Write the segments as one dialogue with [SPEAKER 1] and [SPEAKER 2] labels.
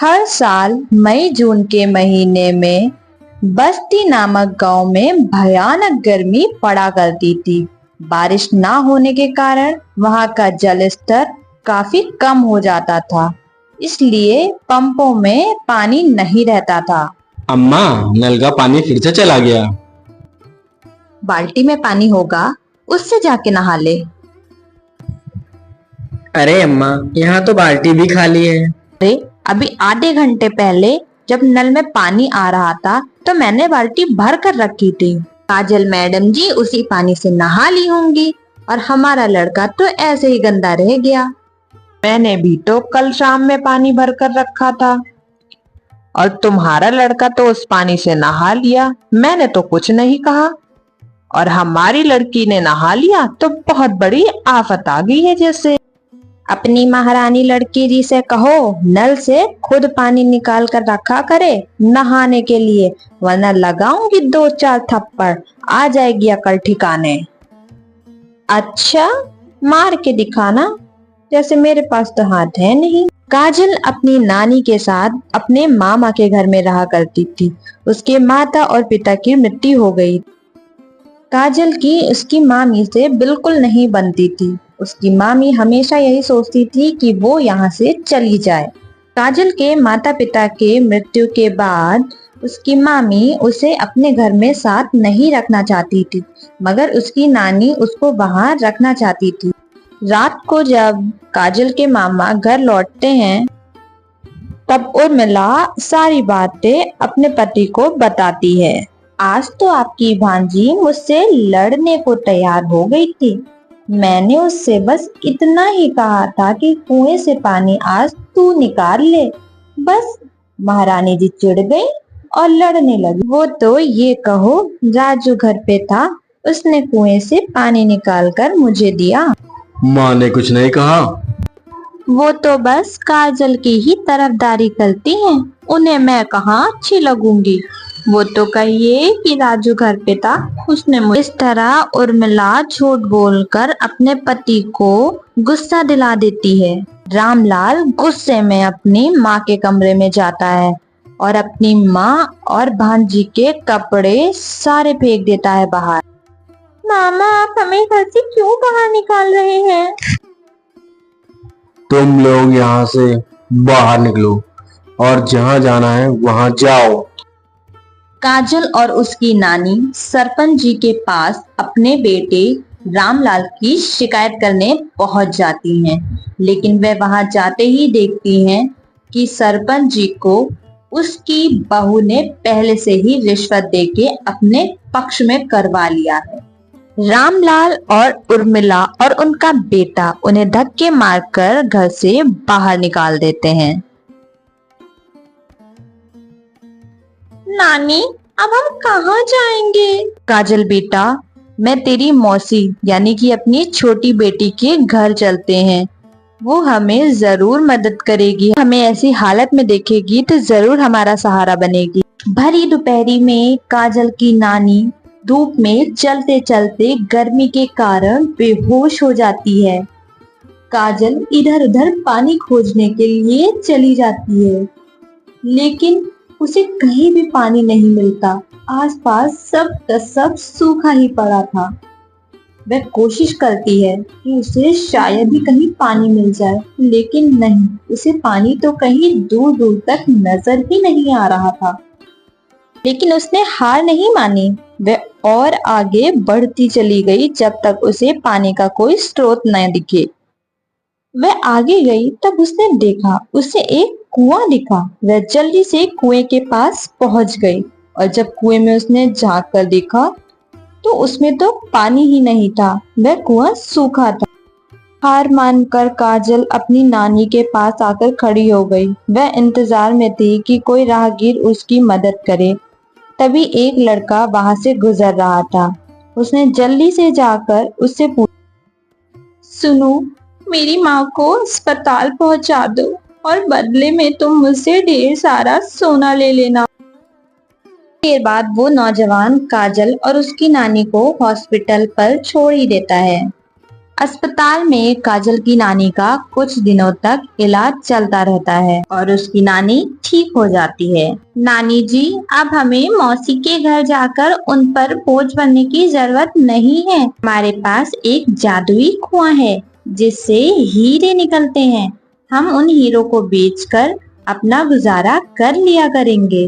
[SPEAKER 1] हर साल मई जून के महीने में बस्ती नामक गांव में भयानक गर्मी पड़ा करती थी। बारिश ना होने के कारण वहां का जल स्तर काफी कम हो जाता था, इसलिए पंपों में पानी नहीं रहता था।
[SPEAKER 2] अम्मा, नल का पानी फिर से चला गया।
[SPEAKER 1] बाल्टी में पानी होगा, उससे जाके नहा ले।
[SPEAKER 3] अरे अम्मा, यहाँ तो बाल्टी भी खाली है।
[SPEAKER 1] अरे अभी आधे घंटे पहले जब नल में पानी आ रहा था तो मैंने बाल्टी भर कर रखी थी। काजल मैडम जी उसी पानी से नहा ली होंगी और हमारा लड़का तो ऐसे ही गंदा रह गया।
[SPEAKER 4] मैंने भी तो कल शाम में पानी भर कर रखा था और तुम्हारा लड़का तो उस पानी से नहा लिया। मैंने तो कुछ नहीं कहा और हमारी लड़की ने नहा लिया तो बहुत बड़ी आफत आ गई है। जैसे
[SPEAKER 1] अपनी महारानी लड़की जी से कहो नल से खुद पानी निकाल कर रखा करे नहाने के लिए, वरना लगाऊंगी 2-4 थप्पड़, आ जाएगी अकल ठिकाने। अच्छा, मार के दिखाना, जैसे मेरे पास तो हाथ है नहीं। काजल अपनी नानी के साथ अपने मामा के घर में रहा करती थी। उसके माता और पिता की मृत्यु हो गई। काजल की उसकी मामी से बिल्कुल नहीं बनती थी। उसकी मामी हमेशा यही सोचती थी कि वो यहाँ से चली जाए। काजल के माता पिता के मृत्यु के बाद उसकी मामी उसे अपने घर में साथ नहीं रखना चाहती थी, मगर उसकी नानी उसको वहाँ रखना चाहती थी। रात को जब काजल के मामा घर लौटते हैं तब उर्मिला सारी बातें अपने पति को बताती है। आज तो आपकी भांजी मुझसे लड़ने को तैयार हो गई थी। मैंने उससे बस इतना ही कहा था कि कुएं से पानी आज तू निकाल ले, बस महारानी जी चिढ़ गई और लड़ने लगी। वो तो ये कहो राजू घर पे था, उसने कुएं से पानी निकाल कर मुझे दिया।
[SPEAKER 2] माँ ने कुछ नहीं कहा।
[SPEAKER 1] वो तो बस काजल की ही तरफदारी करती हैं, उन्हें मैं कहाँ अच्छी लगूंगी। वो तो कहिए कि राजू घर पे था, उसने मुझे इस तरह उर्मिला झूठ बोलकर अपने पति को गुस्सा दिला देती है। रामलाल गुस्से में अपनी माँ के कमरे में जाता है और अपनी माँ और भांजी के कपड़े सारे फेंक देता है बाहर। मामा, आप हमें घर से क्यों बाहर निकाल रहे हैं?
[SPEAKER 2] तुम लोग यहाँ से बाहर निकलो और जहाँ जाना है वहाँ जाओ।
[SPEAKER 1] काजल और उसकी नानी सरपंच जी के पास अपने बेटे रामलाल की शिकायत करने पहुंच जाती हैं, लेकिन वे वहां जाते ही देखती हैं कि सरपंच जी को उसकी बहू ने पहले से ही रिश्वत देके अपने पक्ष में करवा लिया है। रामलाल और उर्मिला और उनका बेटा उन्हें धक्के मारकर घर से बाहर निकाल देते हैं। नानी, अब हम कहाँ जाएंगे? काजल बेटा, मैं तेरी मौसी यानी कि अपनी छोटी बेटी के घर चलते हैं। वो हमें जरूर मदद करेगी, हमें ऐसी हालत में देखेगी तो जरूर हमारा सहारा बनेगी। भरी दोपहरी में काजल की नानी धूप में चलते चलते गर्मी के कारण बेहोश हो जाती है। काजल इधर उधर पानी खोजने के लिए चली जाती है, लेकिन उसे कहीं भी पानी नहीं मिलता। आसपास सब का सब सूखा ही पड़ा था। वह कोशिश करती है कि उसे शायद ही कहीं पानी मिल जाए, लेकिन नहीं, उसे पानी तो कहीं दूर दूर तक नजर ही नहीं आ रहा था। लेकिन उसने हार नहीं मानी। वह और आगे बढ़ती चली गई जब तक उसे पानी का कोई स्रोत न दिखे। वह आगे गई तब उसने देखा उसे एक कुआं दिखा। वह जल्दी से कुएं के पास पहुंच गई और जब कुएं में उसने झांक कर देखा तो उसमें तो पानी ही नहीं था, वह कुआं सूखा था। हार मानकर काजल अपनी नानी के पास आकर खड़ी हो गई। वह इंतजार में थी कि कोई राहगीर उसकी मदद करे। तभी एक लड़का वहां से गुजर रहा था। उसने जल्दी से जाकर उससे पूछा, सुनो, मेरी माँ को अस्पताल पहुंचा दो और बदले में तुम मुझसे ढेर सारा सोना ले लेना। देर बाद वो नौजवान काजल और उसकी नानी को हॉस्पिटल पर छोड़ ही देता है। अस्पताल में काजल की नानी का कुछ दिनों तक इलाज चलता रहता है और उसकी नानी ठीक हो जाती है। नानी जी, अब हमें मौसी के घर जाकर उन पर बोझ बनने की जरूरत नहीं है। हमारे पास एक जादुई कुआं है जिससे हीरे निकलते हैं। हम उन हीरो को बेचकर अपना गुजारा कर लिया करेंगे।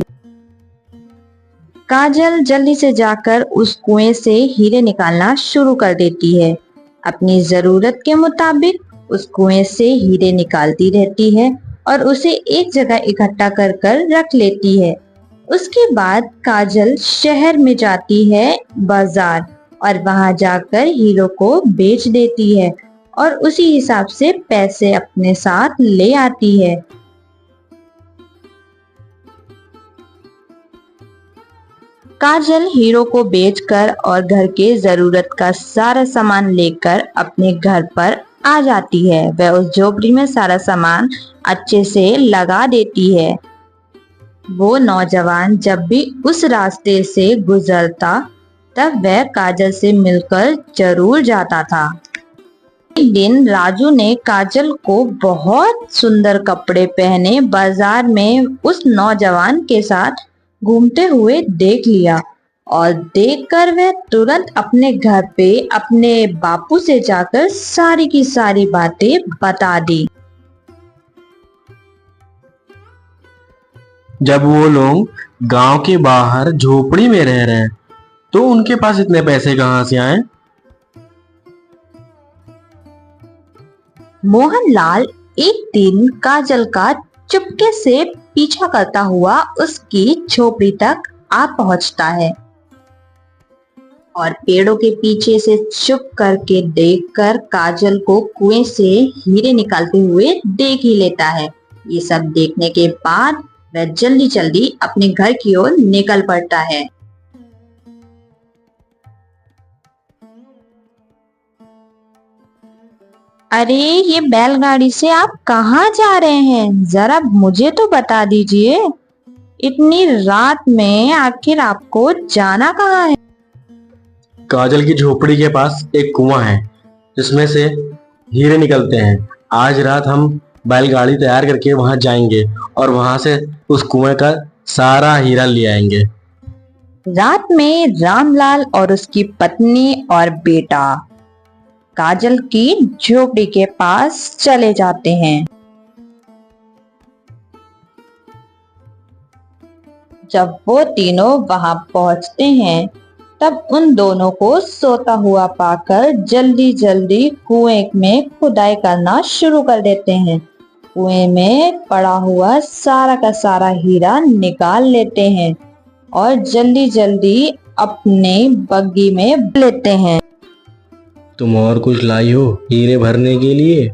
[SPEAKER 1] काजल जल्दी से जाकर उस कुएं से हीरे निकालना शुरू कर देती है। अपनी जरूरत के मुताबिक उस कुएं से हीरे निकालती रहती है और उसे एक जगह इकट्ठा कर कर रख लेती है। उसके बाद काजल शहर में जाती है बाजार और वहां जाकर हीरो को बेच देती है और उसी हिसाब से पैसे अपने साथ ले आती है। काजल हीरो को बेचकर और घर के जरूरत का सारा सामान लेकर अपने घर पर आ जाती है। वह उस झोपड़ी में सारा सामान अच्छे से लगा देती है। वो नौजवान जब भी उस रास्ते से गुजरता तब वह काजल से मिलकर जरूर जाता था। एक दिन राजू ने काजल को बहुत सुंदर कपड़े पहने बाजार में उस नौजवान के साथ घूमते हुए देख लिया और देखकर वह तुरंत अपने घर पे अपने बापू से जाकर सारी की सारी बातें बता दी।
[SPEAKER 2] जब वो लोग गांव के बाहर झोपड़ी में रह रहे हैं तो उनके पास इतने पैसे कहाँ से आए?
[SPEAKER 1] मोहनलाल एक दिन काजल का चुपके से पीछा करता हुआ उसकी झोपड़ी तक आ पहुंचता है और पेड़ों के पीछे से चुप करके देखकर काजल को कुएं से हीरे निकालते हुए देख ही लेता है। ये सब देखने के बाद वह जल्दी जल्दी अपने घर की ओर निकल पड़ता है। अरे, ये बैलगाड़ी से आप कहाँ जा रहे हैं? जरा मुझे तो बता दीजिए। इतनी रात में आखिर आपको जाना कहाँ है?
[SPEAKER 2] काजल की झोपड़ी के पास एक कुआं है जिसमें से हीरे निकलते हैं। आज रात हम बैलगाड़ी तैयार करके वहां जाएंगे और वहां से उस कुएं का सारा हीरा ले आएंगे।
[SPEAKER 1] रात में रामलाल और उसकी पत्नी और बेटा काजल की झोपड़ी के पास चले जाते हैं। जब वो तीनों वहां पहुंचते हैं तब उन दोनों को सोता हुआ पाकर जल्दी जल्दी कुएं में खुदाई करना शुरू कर देते हैं। कुएं में पड़ा हुआ सारा का सारा हीरा निकाल लेते हैं और जल्दी जल्दी अपने बग्गी में लेते हैं।
[SPEAKER 2] तुम और कुछ लाई हो हीरे भरने के लिए?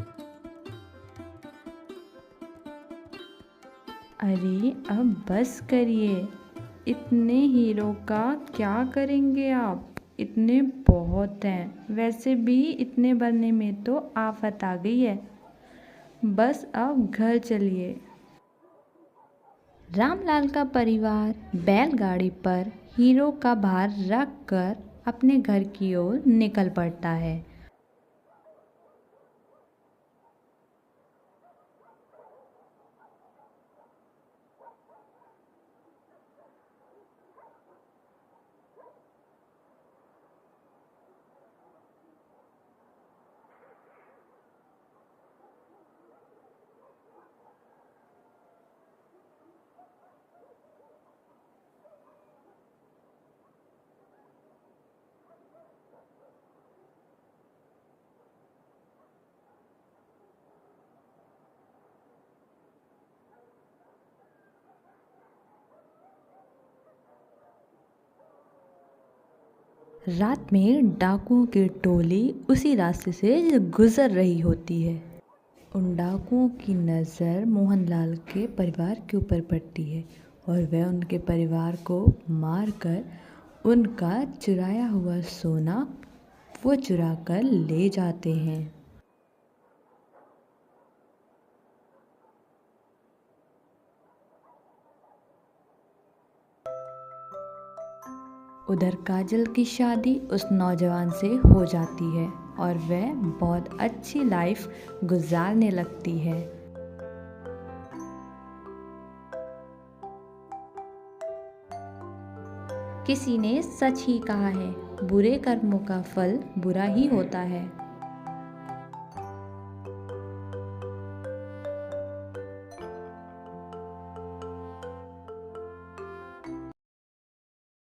[SPEAKER 5] अरे अब बस करिए, इतने हीरों का क्या करेंगे आप? इतने बहुत हैं। वैसे भी इतने भरने में तो आफत आ गई है। बस अब घर चलिए। रामलाल का परिवार बैलगाड़ी पर हीरो का भार रख कर अपने घर की ओर निकल पड़ता है। रात में डाकुओं की टोली उसी रास्ते से गुजर रही होती है। उन डाकुओं की नज़र मोहनलाल के परिवार के ऊपर पड़ती है और वह उनके परिवार को मारकर उनका चुराया हुआ सोना वो चुरा कर ले जाते हैं। उधर काजल की शादी उस नौजवान से हो जाती है। और वह बहुत अच्छी लाइफ गुजारने लगती है। किसी ने सच ही कहा है, बुरे कर्मों का फल बुरा ही होता है।